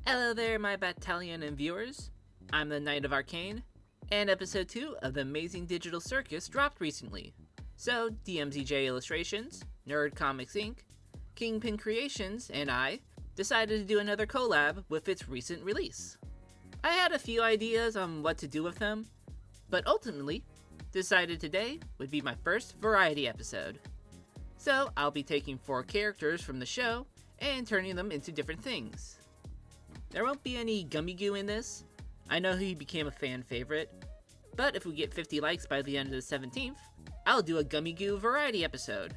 Hello there, my battalion and viewers. I'm the Knight of Arcane, and episode 2 of the Amazing Digital Circus dropped recently. So, DempseyJ Illustrations, Nerd Comics Inc., KyngPinCreations, and I decided to do another collab with its recent release. I had a few ideas on what to do with them, but ultimately decided today would be my first variety episode. So, I'll be taking 4 characters from the show and turning them into different things. There won't be any gummy goo in this. I know he became a fan favorite, but if we get 50 likes by the end of the 17th, I'll do a gummy goo variety episode.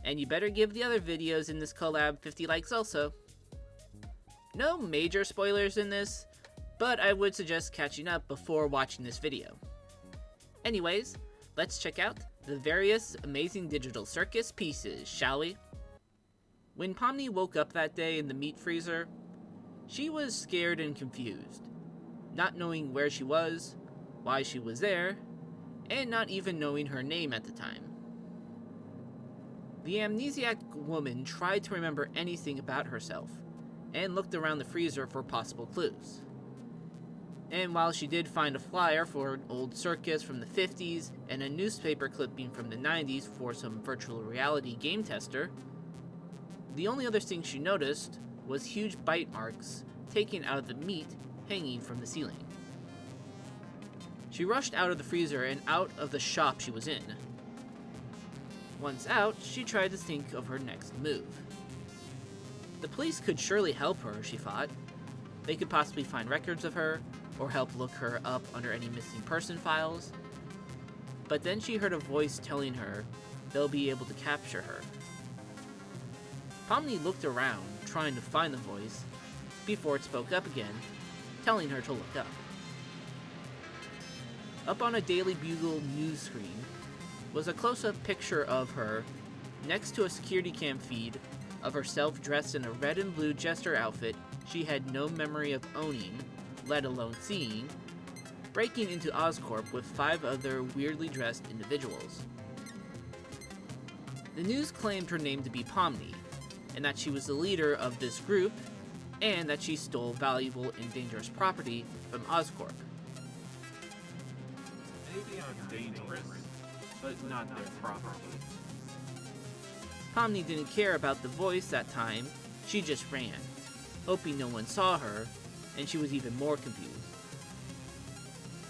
And you better give the other videos in this collab 50 likes also. No major spoilers in this, but I would suggest catching up before watching this video. Anyways, let's check out the various Amazing Digital Circus pieces, shall we? When Pomni woke up that day in the meat freezer, she was scared and confused, not knowing where she was, why she was there, and not even knowing her name at the time. The amnesiac woman tried to remember anything about herself, and looked around the freezer for possible clues. And while she did find a flyer for an old circus from the 50s and a newspaper clipping from the 90s for some virtual reality game tester, the only other thing she noticed was huge bite marks taken out of the meat hanging from the ceiling. She rushed out of the freezer and out of the shop she was in. Once out, she tried to think of her next move. The police could surely help her, she thought. They could possibly find records of her, or help look her up under any missing person files. But then she heard a voice telling her they'll be able to capture her. Pomni looked around, trying to find the voice, before it spoke up again, telling her to look up. Up on a Daily Bugle news screen was a close-up picture of her next to a security cam feed of herself dressed in a red and blue jester outfit she had no memory of owning, let alone seeing, breaking into Oscorp with 5 other weirdly dressed individuals. The news claimed her name to be Pomni, and that she was the leader of this group, and that she stole valuable and dangerous property from Oscorp. Maybe I'm dangerous, but not their property. Pomni didn't care about the voice that time, she just ran, hoping no one saw her, and she was even more confused.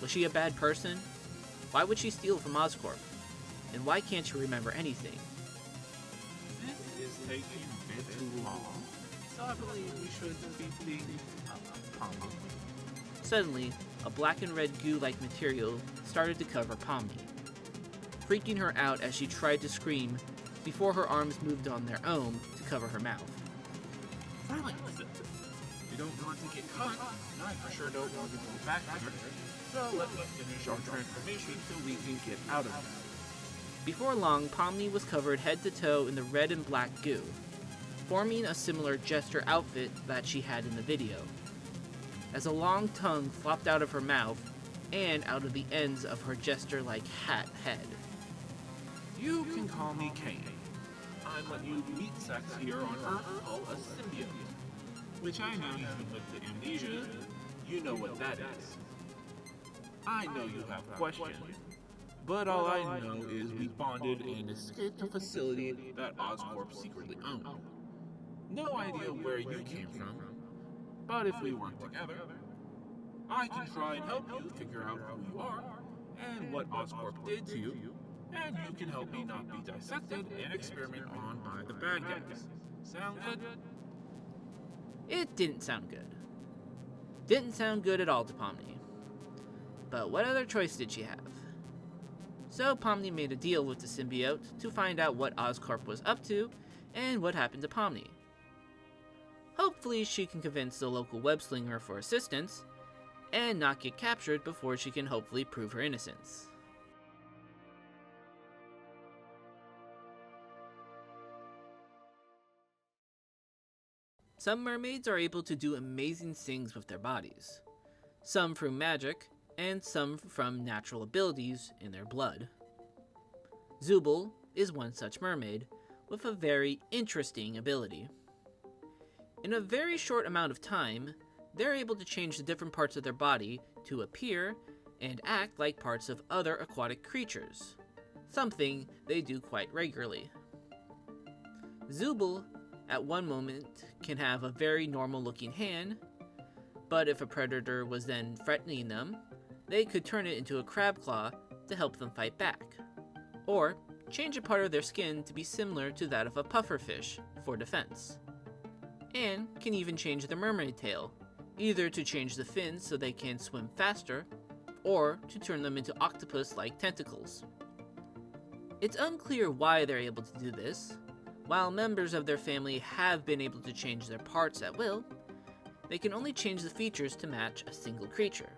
Was she a bad person? Why would she steal from Oscorp? And why can't she remember anything? This is taking a bit too long, so I believe we should be being Pomni. Suddenly, a black and red goo-like material started to cover Pomni, freaking her out as she tried to scream before her arms moved on their own to cover her mouth. Silence! We don't want to get caught, and I for sure don't want to go back there, so let's finish our transformation so we can get out of here. Before long, Pomni was covered head to toe in the red and black goo, forming a similar jester outfit that she had in the video, as a long tongue flopped out of her mouth and out of the ends of her jester-like hat head. You can call me Kane. I'm what you meat sacks here on Earth call a symbiote, which I know even with the amnesia, you know what that is. I know you have questions, but all I know is we bonded and escaped a facility that Oscorp secretly owned. No idea where you came from, but if we work together, I can try and help you figure out who you are and what Oscorp did to you, and you can help me not be dissected and experimented on by the bad guys. Sound good? It didn't sound good. Didn't sound good at all to Pomni. But what other choice did she have? So Pomni made a deal with the symbiote to find out what Oscorp was up to and what happened to Pomni. Hopefully she can convince the local web-slinger for assistance and not get captured before she can hopefully prove her innocence. Some mermaids are able to do amazing things with their bodies, some through magic, and some from natural abilities in their blood. Zubal is one such mermaid with a very interesting ability. In a very short amount of time, they're able to change the different parts of their body to appear and act like parts of other aquatic creatures, something they do quite regularly. Zubal, at one moment, can have a very normal looking hand, but if a predator was then threatening them, they could turn it into a crab claw to help them fight back, or change a part of their skin to be similar to that of a pufferfish for defense, and can even change their mermaid tail, either to change the fins so they can swim faster, or to turn them into octopus-like tentacles. It's unclear why they're able to do this. While members of their family have been able to change their parts at will, they can only change the features to match a single creature.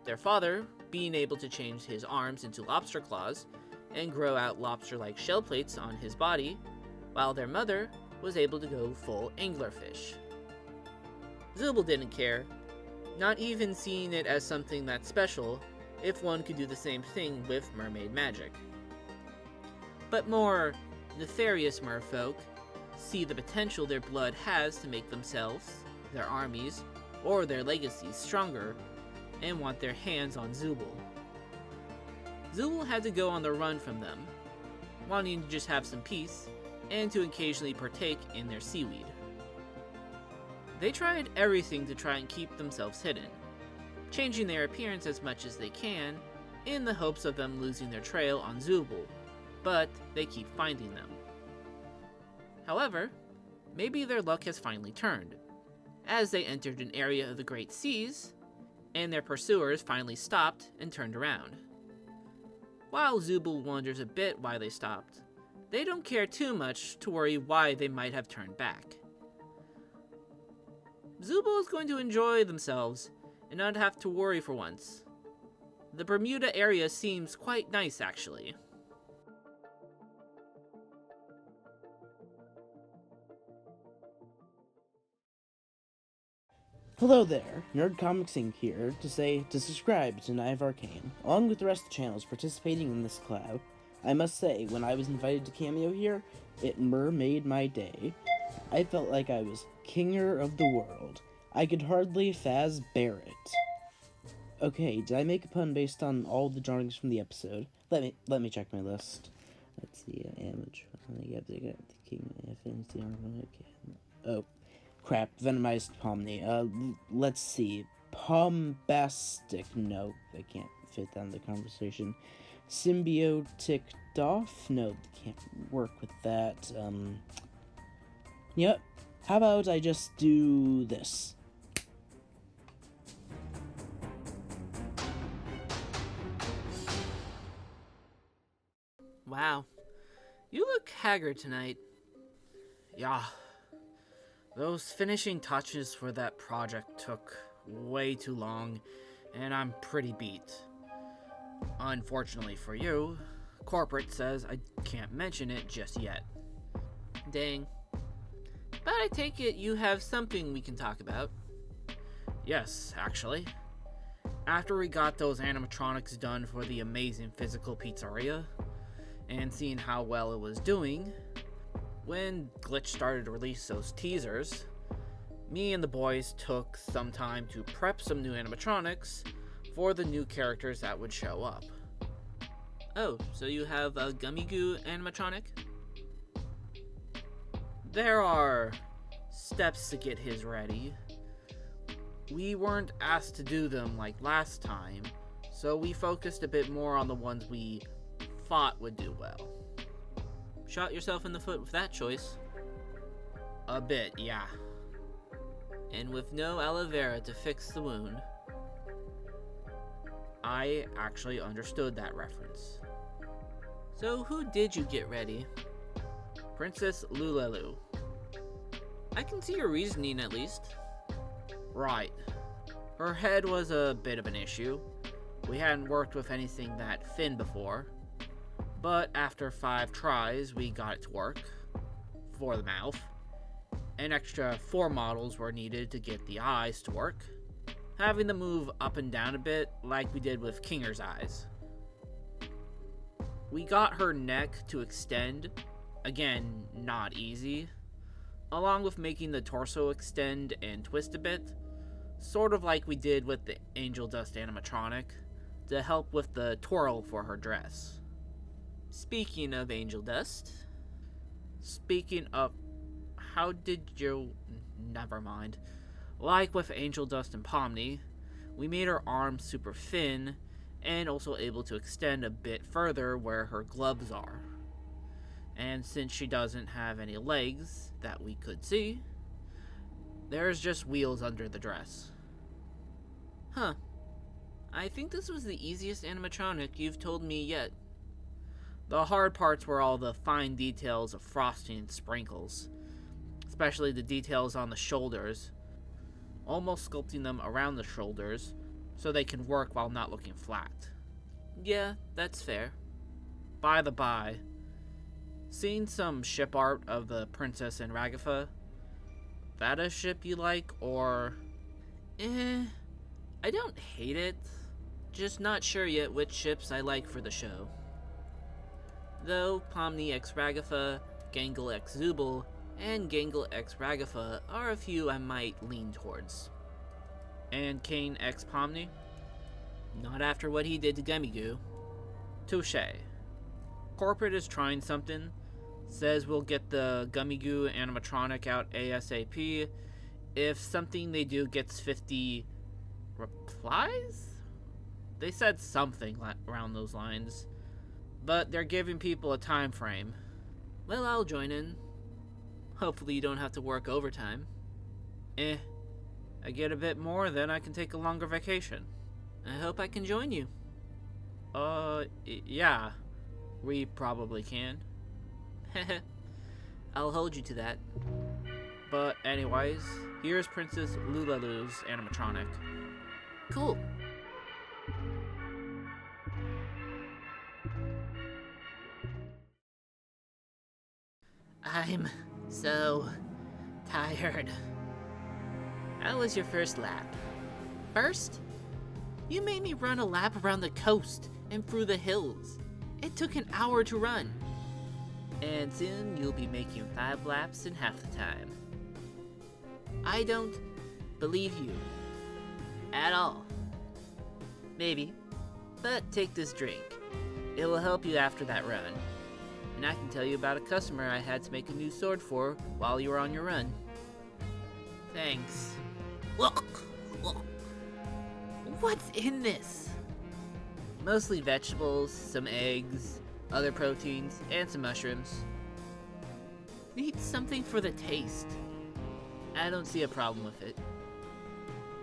Their father being able to change his arms into lobster claws and grow out lobster-like shell plates on his body, while their mother was able to go full anglerfish. Zubal didn't care, not even seeing it as something that's special if one could do the same thing with mermaid magic. But more nefarious merfolk see the potential their blood has to make themselves, their armies, or their legacies stronger, and want their hands on Zubal. Zubal had to go on the run from them, wanting to just have some peace, and to occasionally partake in their seaweed. They tried everything to try and keep themselves hidden, changing their appearance as much as they can, in the hopes of them losing their trail on Zubal, but they keep finding them. However, maybe their luck has finally turned, as they entered an area of the Great Seas, and their pursuers finally stopped and turned around. While Zubal wonders a bit why they stopped, they don't care too much to worry why they might have turned back. Zubal is going to enjoy themselves and not have to worry for once. The Bermuda area seems quite nice, actually. Hello there, Nerd Comics Inc. here to subscribe to Night of Arcane, along with the rest of the channels participating in this collab. I must say, when I was invited to cameo here, it made my day. I felt like I was kinger of the world. I could hardly bear it. Okay, did I make a pun based on all the drawings from the episode? Let me check my list. Let's see, animatronic, they got the king, oh. Crap, Venomized Pomni. Let's see. Bombastic. No, I can't fit that in the conversation. Symbiotic Doff? No, can't work with that. Yep. How about I just do this? Wow, you look haggard tonight. Yeah. Those finishing touches for that project took way too long, and I'm pretty beat. Unfortunately for you, corporate says I can't mention it just yet. Dang. But I take it you have something we can talk about. Yes, actually. After we got those animatronics done for the amazing physical pizzeria, and seeing how well it was doing, when Glitch started to release those teasers, me and the boys took some time to prep some new animatronics for the new characters that would show up. Oh, so you have a Gummy Goo animatronic? There are steps to get his ready. We weren't asked to do them like last time, so we focused a bit more on the ones we thought would do well. Shot yourself in the foot with that choice. A bit, yeah. And with no aloe vera to fix the wound. I actually understood that reference. So who did you get ready? Princess Loolilalu. I can see your reasoning at least. Right. Her head was a bit of an issue. We hadn't worked with anything that thin before. But after 5 tries, we got it to work. For the mouth. An extra 4 models were needed to get the eyes to work. Having them move up and down a bit, like we did with Kinger's eyes. We got her neck to extend. Again, not easy. along with making the torso extend and twist a bit, sort of like we did with the Angel Dust animatronic, to help with the twirl for her dress. Speaking of Angel Dust, how did you... never mind. Like with Angel Dust and Pomni, we made her arms super thin and also able to extend a bit further where her gloves are. And since she doesn't have any legs that we could see, there's just wheels under the dress. Huh. I think this was the easiest animatronic you've told me yet. The hard parts were all the fine details of frosting and sprinkles, especially the details on the shoulders, almost sculpting them around the shoulders so they can work while not looking flat. Yeah, that's fair. By the by, seeing some ship art of the Princess and Ragafa, that a ship you like, or... I don't hate it, just not sure yet which ships I like for the show. Though Pomni x Ragafa, Gangle x Zubal, and Gangle x Ragafa are a few I might lean towards. And Kane x Pomni? Not after what he did to Gummigoo. Touché. Corporate is trying something, says we'll get the Gummigoo animatronic out ASAP if something they do gets 50 replies? They said something around those lines, but they're giving people a time frame. Well, I'll join in. Hopefully you don't have to work overtime. I get a bit more, then I can take a longer vacation. I hope I can join you. Yeah. We probably can. I'll hold you to that. But anyways, here's Princess Loolilalu's animatronic. Cool. I'm so tired. How was your first lap? First? You made me run a lap around the coast and through the hills. It took an hour to run. And soon you'll be making 5 laps in half the time. I don't believe you. At all. Maybe. But take this drink. It will help you after that run. And I can tell you about a customer I had to make a new sword for while you were on your run. Thanks. What's in this? Mostly vegetables, some eggs, other proteins, and some mushrooms. Need something for the taste. I don't see a problem with it.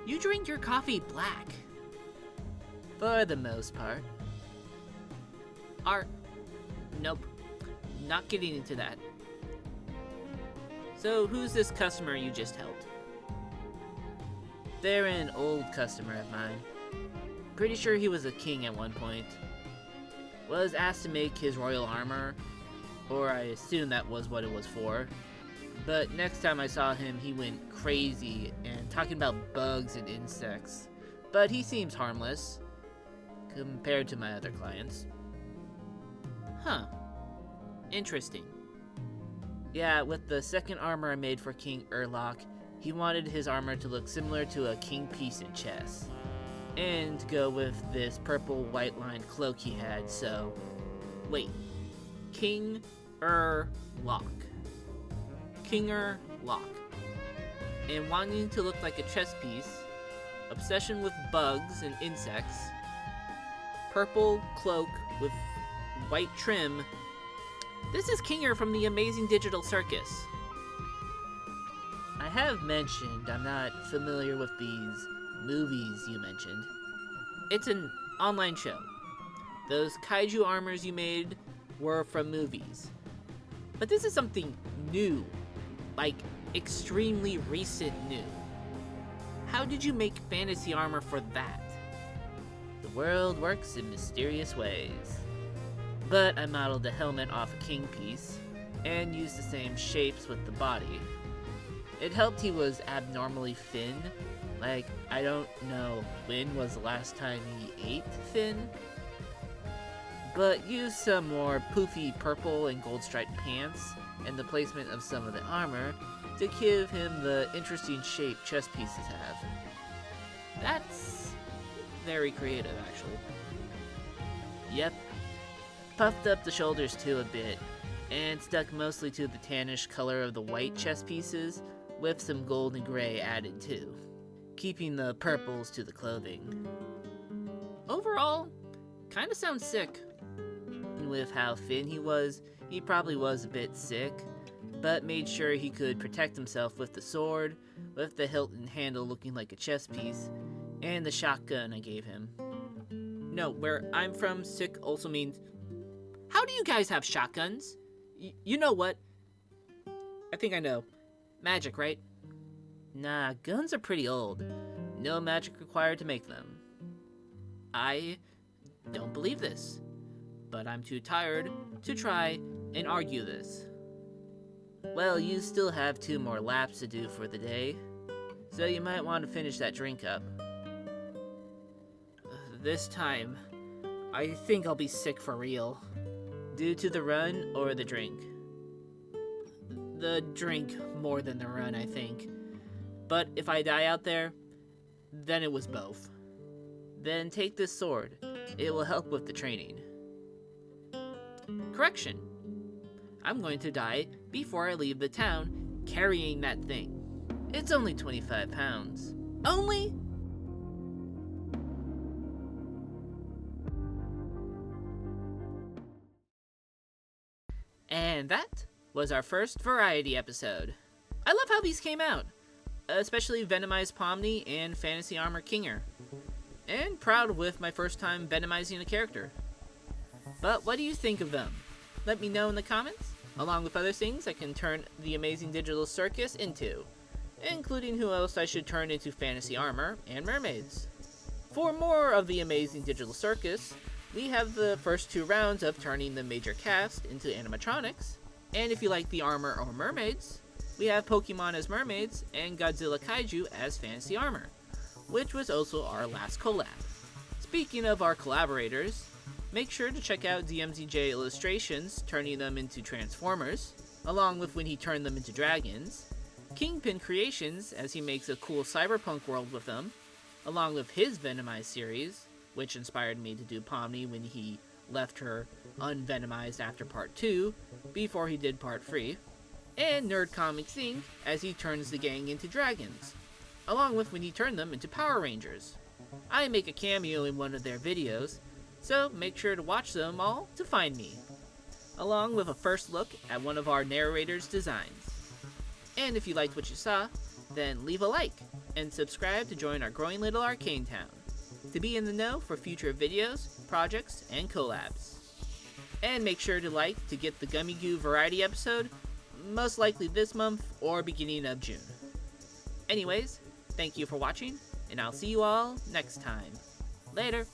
You drink your coffee black. For the most part. Nope. Not getting into that. So, who's this customer you just helped? They're an old customer of mine. Pretty sure he was a king at one point. Was asked to make his royal armor, or I assume that was what it was for. But next time I saw him, he went crazy and talking about bugs and insects. But he seems harmless, compared to my other clients. Huh. Interesting. Yeah, with the second armor I made for King Urlock, he wanted his armor to look similar to a king piece in chess. And to go with this purple white lined cloak he had, so... Wait. King Urlock. King Urlock. And wanting to look like a chess piece, obsession with bugs and insects, purple cloak with white trim. This is Kinger from the Amazing Digital Circus. I have mentioned I'm not familiar with these movies you mentioned. It's an online show. Those kaiju armors you made were from movies. But this is something new. Like, extremely recent new. How did you make fantasy armor for that? The world works in mysterious ways. But I modeled the helmet off a king piece, and used the same shapes with the body. It helped he was abnormally thin. Like, I don't know when was the last time he ate thin. But used some more poofy purple and gold striped pants, and the placement of some of the armor to give him the interesting shape chess pieces have. That's very creative, actually. Yep, puffed up the shoulders too a bit, and stuck mostly to the tannish color of the white chess pieces, with some gold and gray added too, keeping the purples to the clothing. Overall, kinda sounds sick. And with how thin he probably was a bit sick, but made sure he could protect himself with the sword, with the hilt and handle looking like a chess piece, and the shotgun I gave him. No, where I'm from, sick also means, how do you guys have shotguns? You know what? I think I know. Magic, right? Nah, guns are pretty old. No magic required to make them. I don't believe this, but I'm too tired to try and argue this. Well, you still have 2 more laps to do for the day, so you might want to finish that drink up. This time, I think I'll be sick for real. Due to the run or the drink? The drink more than the run, I think. But if I die out there, then it was both. Then take this sword. It will help with the training. Correction. I'm going to die before I leave the town carrying that thing. It's only 25 pounds. Only? And that was our first variety episode. I love how these came out, especially Venomized Pomni and Fantasy Armor Kinger. And proud with my first time venomizing a character. But what do you think of them? Let me know in the comments, along with other things I can turn the Amazing Digital Circus into, including who else I should turn into Fantasy Armor and Mermaids. For more of the Amazing Digital Circus, we have the first 2 rounds of turning the major cast into animatronics, and if you like the armor or mermaids, we have Pokemon as mermaids and Godzilla Kaiju as fantasy armor, which was also our last collab. Speaking of our collaborators, make sure to check out DempseyJ Illustrations turning them into Transformers, along with when he turned them into dragons, KyngPinCreations as he makes a cool cyberpunk world with them, along with his Venomized series, which inspired me to do Pomni when he left her unvenomized after part 2, before he did part 3, and Nerd Comics Inc. as he turns the gang into dragons, along with when he turned them into Power Rangers. I make a cameo in one of their videos, so make sure to watch them all to find me, along with a first look at one of our narrators' designs. And if you liked what you saw, then leave a like, and subscribe to join our growing little Arcane town, to be in the know for future videos, projects, and collabs. And make sure to like to get the Gummy Goo variety episode, most likely this month or beginning of June. Anyways, thank you for watching, and I'll see you all next time. Later!